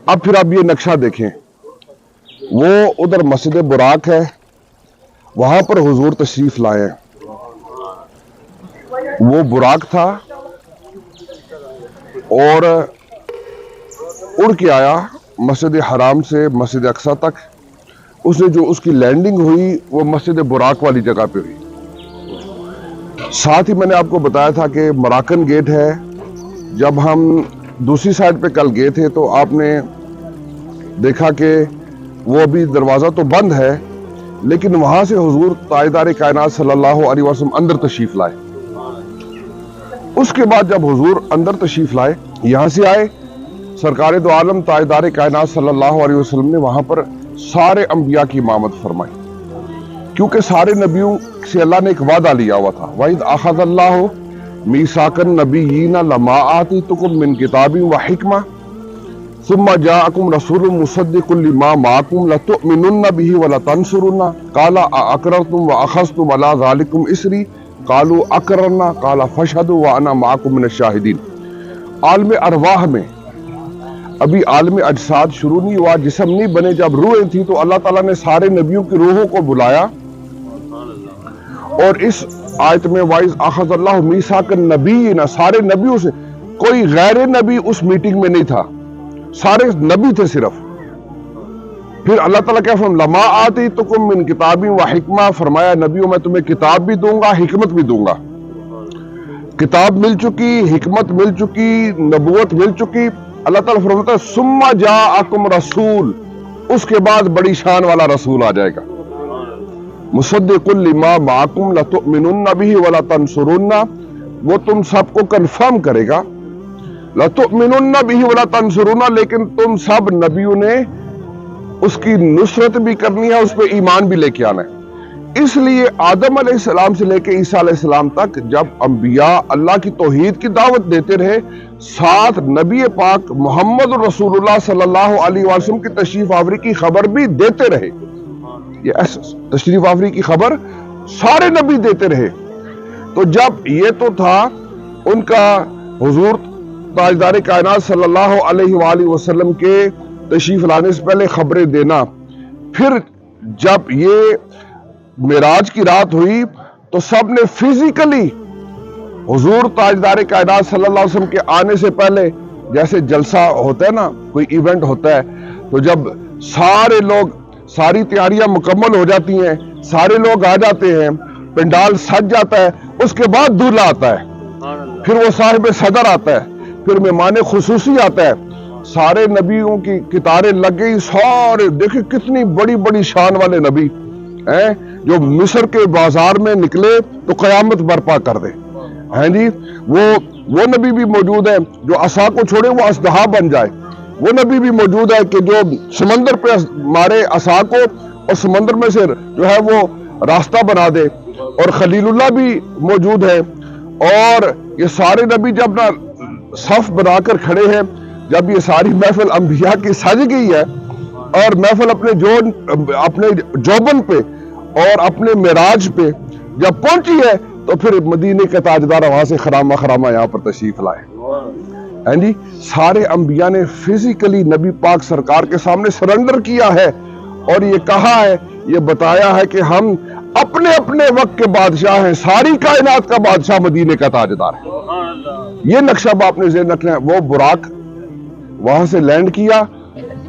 अब फिर आप ये नक्शा देखें, वो उधर मस्जिद बुराक है, वहां पर हुजूर तशरीफ लाए। वो बुराक था और उड़ के आया मस्जिद हराम से मस्जिद अक्सा तक। उसने जो उसकी लैंडिंग हुई वो मस्जिद बुराक वाली जगह पे हुई। साथ ही मैंने आपको बताया था कि मराकन गेट है। जब हम दूसरी साइड पे कल गए थे तो आपने देखा कि वो अभी दरवाजा तो बंद है, लेकिन वहां से हुजूर ताजदार कायनात सल्लल्लाहु अलैहि वसल्लम अंदर तशरीफ लाए। उसके बाद जब हुजूर अंदर तशरीफ लाए, यहां से आए, सरकार दो आलम ताजदार कायनात सल्लल्लाहु अलैहि वसल्लम ने वहां पर सारे अंबिया की इमामत फरमाई, क्योंकि सारे नबियों से अल्लाह ने एक वादा लिया हुआ था। वइद अखज़ल्लाहु मीसाकन नबिय्यीना लमा आतीतुकुम मिन किताबिन व हिकमा सुम्मा जाअकुम रसूलुम मुसद्दिकुल लिमा माअकुम लतुमिनुन्न बिही व लतंसुरुन्ना काला अक़ररतुम व अख़ज़्तुम अला ज़ालिकुम इसरी कालू अक़ररना काला फशहदू व अना माअकुम मिनश शाहिदीन। आलम अरवाह में अभी आलम अजसाद शुरू नहीं हुआ, जिस्म नहीं बने, जब रूहें थी तो अल्लाह ताला ने सारे नबियों की रूहों को बुलाया। और इस आयत में वाइज अखज़ल्लाहु मीसाकन नबिय्यीना, सारे नबियों से, कोई गैर नबी उस मीटिंग में नहीं था, सारे नबी थे सिर्फ। फिर अल्लाह ताला क्या फरमाया, लमा आतीतुकुम मिन किताबिन व हिकमा, फरमाया नबियों मैं तुम्हें किताब भी दूंगा, हिकमत भी दूंगा। किताब मिल चुकी, हिकमत मिल चुकी, नबूवत मिल चुकी। अल्लाह ताला फरमाता है सुम्मा जाअकुम रसूल, उसके बाद बड़ी शान वाला रसूल आ जाएगा। मुसद्दिकुल लिमा माअकुम लतुमिनुन्न बिही व लतंसुरुन्ना, वो तुम सबको कंफर्म करेगा। लतुमिनुन्न बिही व लतंसुरुन्ना, लेकिन तुम सब नबियों ने उसकी नुसरत भी करनी है, उस पर ईमान भी लेके आना है। इसलिए आदम अलैहिस्सलाम से लेके ईसा अलैहिस्सलाम तक जब अंबिया अल्लाह की तौहीद की दावत देते रहे, साथ नबी पाक मोहम्मद रसूलुल्लाह सल्लल्लाहु अलैहि वसल्लम की तशरीफ आवरी की खबर भी देते रहे। ये तशरीफ आवरी की खबर सारे नबी देते रहे। तो जब ये तो था उनका हुजूर ताजदार कायनात सल्लल्लाहु अलैहि वसल्लम के तशरीफ लाने से पहले खबरें देना। फिर जब ये मेराज की रात हुई तो सब ने फिजिकली हुजूर ताजदार कायनात सल्लल्लाहु अलैहि वसल्लम के आने से पहले, जैसे जलसा होता है ना, कोई इवेंट होता है, तो जब सारे लोग, सारी तैयारियां मुकम्मल हो जाती हैं, सारे लोग आ जाते हैं, पंडाल सज जाता है, उसके बाद दूल्हा आता है, फिर वो साहिब सदर आता है, फिर मेहमान खुसूसी आता है, सारे नबियों की कितारें लग गई। सारे देखिए कितनी बड़ी बड़ी शान वाले नबी हैं, जो मिस्र के बाजार में निकले तो कयामत बर्पा कर दे, हैं जी। वो नबी भी मौजूद है जो असा को छोड़े वो असदहा बन जाए। वो नबी भी मौजूद है कि जो समंदर पे मारे असा को और समंदर में से जो है वो रास्ता बना दे। और खलीलुल्लाह भी मौजूद है। और ये सारे नबी जब ना सफ बनाकर खड़े हैं, जब ये सारी महफिल अंबिया की सज गई है और महफिल अपने जोबन पे और अपने मेराज पे जब पहुंची है, तो फिर मदीने के ताजदार वहां से खरामा खरामा यहाँ पर तशरीफ लाए, हैं जी। सारे अंबिया ने फिजिकली नबी पाक सरकार के सामने सरेंडर किया है और ये कहा है, ये बताया है कि हम अपने अपने वक्त के बादशाह हैं, सारी कायनात का बादशाह मदीने का ताजदार है। ये नक्शा आपने ज़हन रखना है। वो बुराक वहां से लैंड किया,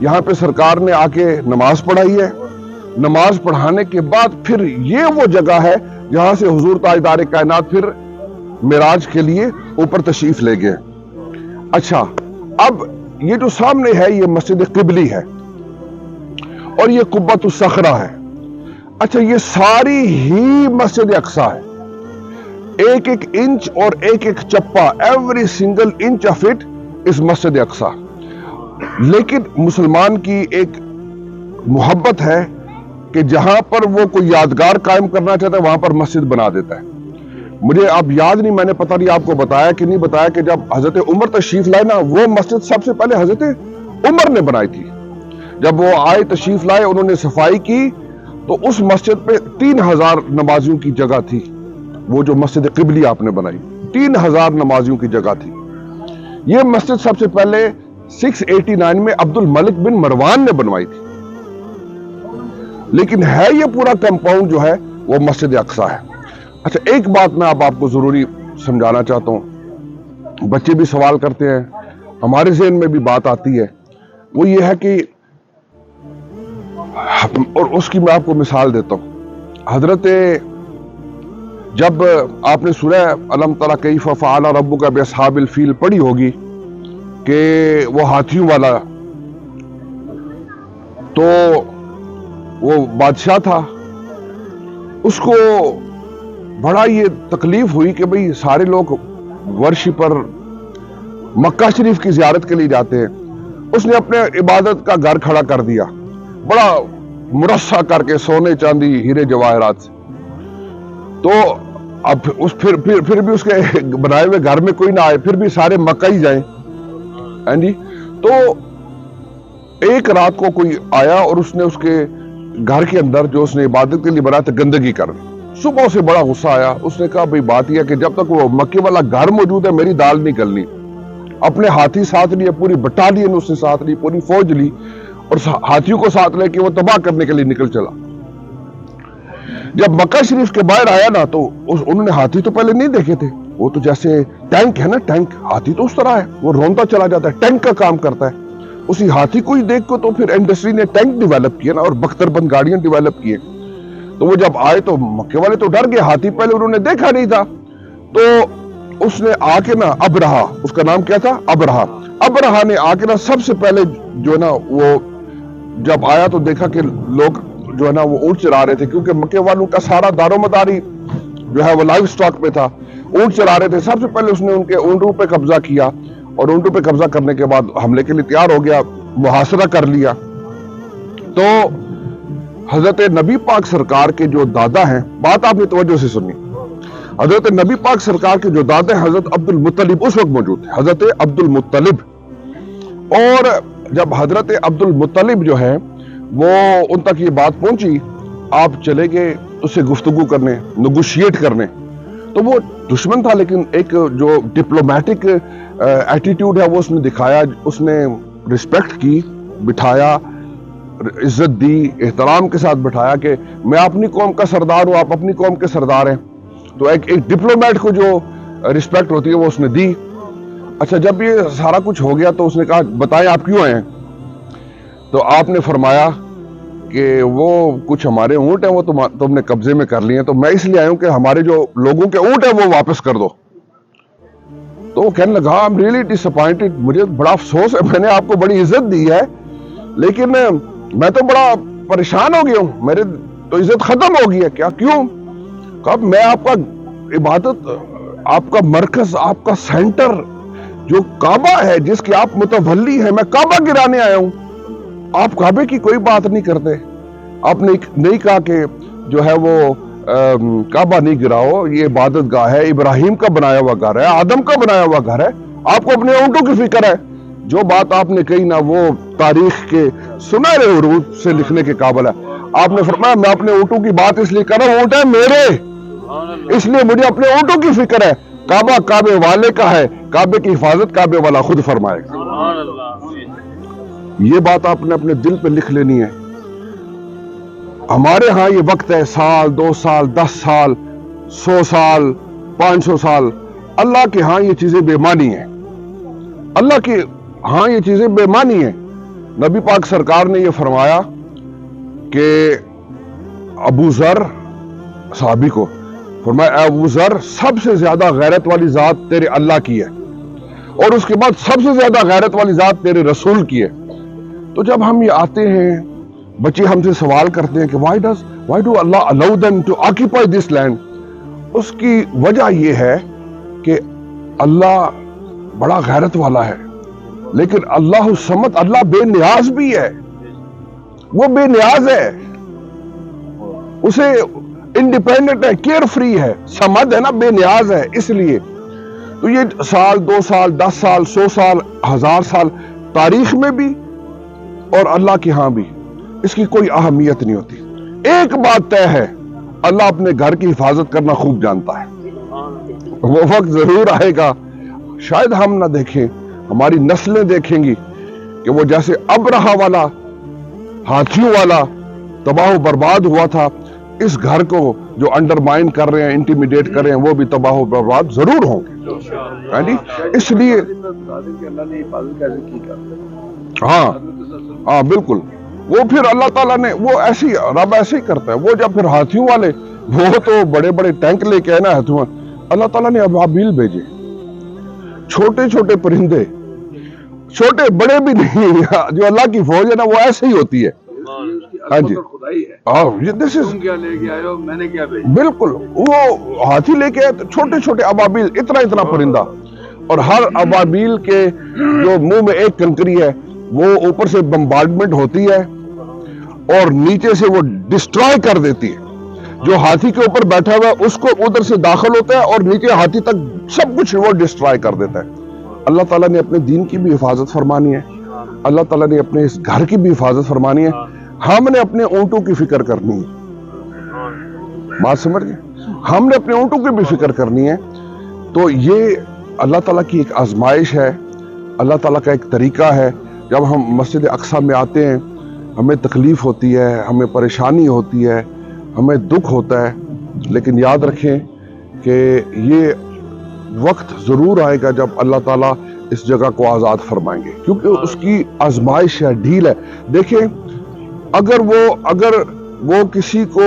यहाँ पे सरकार ने आके नमाज पढ़ाई है। नमाज पढ़ाने के बाद फिर ये वो जगह है जहां से हुजूर ताजदार कायनात फिर मिराज के लिए ऊपर तशरीफ ले गए। अच्छा, अब ये जो सामने है ये मस्जिद क़िबली है और ये कुब्बतुस सखरा है। अच्छा, ये सारी ही मस्जिद अक्सा है, एक एक इंच और एक एक चप्पा, every single inch of it इस मस्जिद अक्सा। लेकिन मुसलमान की एक मोहब्बत है कि जहां पर वो कोई यादगार कायम करना चाहता है वहां पर मस्जिद बना देता है। मुझे अब याद नहीं, मैंने पता नहीं आपको बताया कि नहीं बताया कि जब हजरत उमर तशरीफ लाए ना, वो मस्जिद सबसे पहले हजरत उमर ने बनाई थी। जब वो आए तशरीफ लाए, उन्होंने सफाई की तो उस मस्जिद पे 3000 नमाजियों की जगह थी। वो जो मस्जिद क़िबली आपने बनाई 3000 नमाजियों की जगह थी। ये मस्जिद सबसे पहले 689 में अब्दुल मलिक बिन मरवान ने बनवाई थी, लेकिन है ये पूरा कंपाउंड जो है वो मस्जिद अक्सा है। अच्छा, एक बात मैं अब आपको जरूरी समझाना चाहता हूं, बच्चे भी सवाल करते हैं, हमारे ज़हन में भी बात आती है, वो ये है कि, और उसकी मैं आपको मिसाल देता हूं। हजरत जब आपने सूरह अलम तरा कैफ़ फ़अल रब्बुका बिअस्हाबिल फील पढ़ी होगी कि वो हाथियों वाला, तो वो बादशाह था, उसको बड़ा ये तकलीफ हुई कि भाई सारे लोग वर्शिपर मक्का शरीफ की जियारत के लिए जाते हैं, उसने अपने इबादत का घर खड़ा कर दिया, बड़ा मुरस्सा करके सोने चांदी हीरे जवाहरात से। तो अब फिर भी उसके बनाए हुए घर में कोई ना आए, फिर भी सारे मक्का ही जाएं, हैं जी। तो एक रात को कोई आया और उसने उसके घर के अंदर जो उसने इबादत के लिए बनाया था गंदगी कर दी। सुबह उसे बड़ा गुस्सा आया, उसने कहा भाई बात यह है कि जब तक वो मक्के वाला घर मौजूद है मेरी दाल नहीं गलनी। अपने हाथी साथ लिए, पूरी बटालियन उसने साथ ली, पूरी फौज ली और हाथियों को साथ लेके वो तबाह करने के लिए निकल चला। जब मक्का शरीफ के बाहर आया ना, तो उन्होंने हाथी तो पहले नहीं देखे थे, वो तो जैसे टैंक है ना, टैंक, हाथी तो उस तरह है, वो रोंता चला जाता है, टैंक का काम करता है। उसी हाथी को ही देख को तो फिर इंडस्ट्री ने टैंक डेवलप किए ना, और बख्तरबंद गाड़ियां डेवलप किए। तो वो जब आए तो मक्के वाले तो डर गए, हाथी पहले उन्होंने देखा नहीं था। तो उसने आके ना, अबरहा उसका नाम क्या था, अबरहा ने आके ना सबसे पहले जो है ना, वो जब आया तो देखा कि लोग जो है ना वो ऊंट चरा रहे थे, क्योंकि मक्के वालों का सारा दारोमदारी जो है वो लाइव स्टॉक पे था, ऊंट चरा रहे थे। सबसे पहले उसने उनके ऊंटों पे कब्जा किया, और ऊंटों पे कब्जा करने के बाद हमले के लिए तैयार हो गया, मुहासरा कर लिया। तो हजरत नबी पाक सरकार के जो दादा हैं, बात आपने तवज्जो से सुनी, हजरत नबी पाक सरकार के जो दादा हैं हजरत अब्दुल मुत्तलिब उस वक्त मौजूद थे, हजरत अब्दुल मुत्तलिब। और जब हजरत अब्दुल मुत्तलिब जो है वो उन तक ये बात पहुंची, आप चले गए उससे गुफ्तगू करने, नेगोशिएट करने। तो वो दुश्मन था, लेकिन एक जो डिप्लोमेटिक एटीट्यूड है वो उसने दिखाया, उसने रिस्पेक्ट की, बिठाया, इज्जत दी, एहतराम के साथ बिठाया कि मैं अपनी कौम का सरदार हूं, आप अपनी कौम के सरदार हैं। तो एक डिप्लोमेट को जो रिस्पेक्ट होती है वो उसने दी। अच्छा, जब ये सारा कुछ हो गया तो उसने कहा बताएं आप क्यों आए हैं। तो आपने फरमाया कि वो कुछ हमारे ऊंट हैं वो तुमने कब्जे में कर लिए हैं, तो मैं इसलिए आया हूं कि हमारे जो लोगों के ऊंट हैं वो वापस कर दो। तो वो कहने लगा आई एम रियली डिसअपॉइंटेड, मुझे बड़ा अफसोस है, मैंने आपको बड़ी इज्जत दी है, लेकिन मैं तो बड़ा परेशान हो गया हूं, मेरे तो इज्जत खत्म हो गई है। क्या, क्यों? कब मैं आपका इबादत, आपका मरकज, आपका सेंटर जो काबा है, जिसके आप मुतवल्ली हैं, मैं काबा गिराने आया हूं, आप काबे की कोई बात नहीं करते। आपने नहीं कहा कि जो है वो काबा नहीं गिराओ, ये इबादत गाह है, इब्राहिम का बनाया हुआ घर है, आदम का बनाया हुआ घर है, आपको अपने ऊंटों की फिक्र है। जो बात आपने कही ना वो तारीख के सुनहरे हुरूफ से लिखने के काबिल है। आपने फरमाया मैं अपने ऊंटों की बात इसलिए कर रहा हूं, ऊंट है मेरे, इसलिए मुझे अपने ऊंटों की फिक्र है। काबा काबे वाले का है, काबे की हिफाजत काबे वाला खुद फरमाएगा। ये बात आपने अपने दिल पे लिख लेनी है। हमारे यहां ये वक्त है, साल, 2 साल, 10 साल, 100 साल, 500 साल। अल्लाह के यहां ये चीजें बेमानी है, अल्लाह के हाँ ये चीजें बेमानी है। नबी पाक सरकार ने ये फरमाया कि अबू जर साहबी को फरमाया, अबू जर सबसे ज्यादा गैरत वाली जात तेरे अल्लाह की है, और उसके बाद सबसे ज्यादा गैरत वाली जात तेरे रसूल की है। तो जब हम ये आते हैं, बच्चे हमसे सवाल करते हैं कि why do Allah allow them to occupy this land, उसकी वजह ये है कि अल्लाह बड़ा गैरत वाला है, लेकिन अल्लाह समद, अल्लाह बेनियाज भी है, वो बेनियाज है, उसे इंडिपेंडेंट है, केयर फ्री है, समद है ना, बेनियाज है। इसलिए तो ये साल, 2 साल, 10 साल, 100 साल, 1000 साल तारीख में भी और अल्लाह के यहां भी इसकी कोई अहमियत नहीं होती। एक बात तय है, अल्लाह अपने घर की हिफाजत करना खूब जानता है। वो वक्त जरूर आएगा, शायद हम ना देखें, हमारी नस्लें देखेंगी کہ وہ جیسے ابرہا والا ہاتھیوں والا تباہ و برباد ہوا تھا، اس گھر کو جو انڈرمائن کر رہے ہیں، انٹیمیڈیٹ کر رہے ہیں، وہ بھی تباہ و برباد ضرور ہوں گے. اس لیے ہاں بالکل، وہ پھر اللہ تعالیٰ نے وہ ایسی رب ایسے ہی کرتا ہے. وہ جب پھر ہاتھیوں والے، وہ تو بڑے بڑے ٹینک لے کے آئے نا ہاتھیوں، اللہ تعالیٰ نے ابابیل بھیجے، چھوٹے چھوٹے پرندے، چھوٹے بڑے بھی نہیں. جو اللہ کی فوج ہے نا وہ ایسے ہی ہوتی ہے. ہاں جی، بالکل. وہ ہاتھی لے کے آئے چھوٹے چھوٹے ابابیل، اتنا اتنا پرندہ، اور ہر ابابیل کے جو منہ میں ایک کنکری ہے، وہ اوپر سے بمبارڈمنٹ ہوتی ہے اور نیچے سے وہ ڈسٹرائے کر دیتی ہے. جو ہاتھی کے اوپر بیٹھا ہوا ہے اس کو ادھر سے داخل ہوتا ہے اور نیچے ہاتھی تک سب کچھ وہ ڈسٹرائے کر دیتا ہے. اللہ تعالیٰ نے اپنے دین کی بھی حفاظت فرمانی ہے، اللہ تعالیٰ نے اپنے اس گھر کی بھی حفاظت فرمانی ہے. ہم نے اپنے اونٹوں کی فکر کرنی ہے، بات سمجھ گئے؟ ہم نے اپنے اونٹوں کی بھی فکر کرنی ہے. تو یہ اللہ تعالیٰ کی ایک آزمائش ہے، اللہ تعالیٰ کا ایک طریقہ ہے. جب ہم مسجد اقصیٰ میں آتے ہیں، ہمیں تکلیف ہوتی ہے، ہمیں پریشانی ہوتی ہے، ہمیں دکھ ہوتا ہے، لیکن یاد رکھیں کہ یہ وقت ضرور آئے گا جب اللہ تعالیٰ اس جگہ کو آزاد فرمائیں گے، کیونکہ اس کی آزمائش ہے، ڈھیل ہے. دیکھیں اگر وہ کسی کو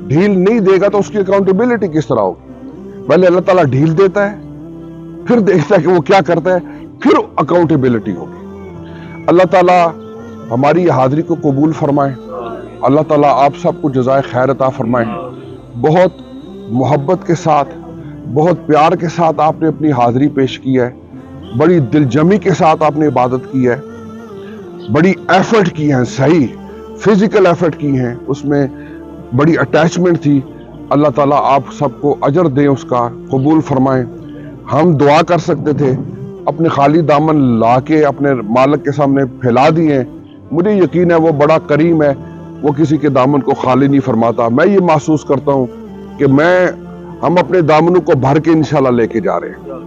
ڈھیل نہیں دے گا تو اس کی اکاؤنٹیبلٹی کس طرح ہوگی؟ پہلے اللہ تعالیٰ ڈھیل دیتا ہے، پھر دیکھتا ہے کہ وہ کیا کرتا ہے، پھر اکاؤنٹیبلٹی ہوگی. اللہ تعالیٰ ہماری حاضری کو قبول فرمائے. اللہ تعالیٰ آپ سب کو جزائے خیر عطا فرمائے. بہت محبت کے ساتھ، بہت پیار کے ساتھ آپ نے اپنی حاضری پیش کی ہے، بڑی دل جمی کے ساتھ آپ نے عبادت کی ہے، بڑی ایفرٹ کی ہے، صحیح فزیکل ایفرٹ کی ہیں، اس میں بڑی اٹیچمنٹ تھی. اللہ تعالیٰ آپ سب کو اجر دیں، اس کا قبول فرمائیں. ہم دعا کر سکتے تھے، اپنے خالی دامن لا کے اپنے مالک کے سامنے پھیلا دیے. مجھے یقین ہے وہ بڑا کریم ہے، وہ کسی کے دامن کو خالی نہیں فرماتا. میں یہ محسوس کرتا ہوں کہ ہم اپنے دامنوں کو بھر کے انشاءاللہ لے کے جا رہے ہیں.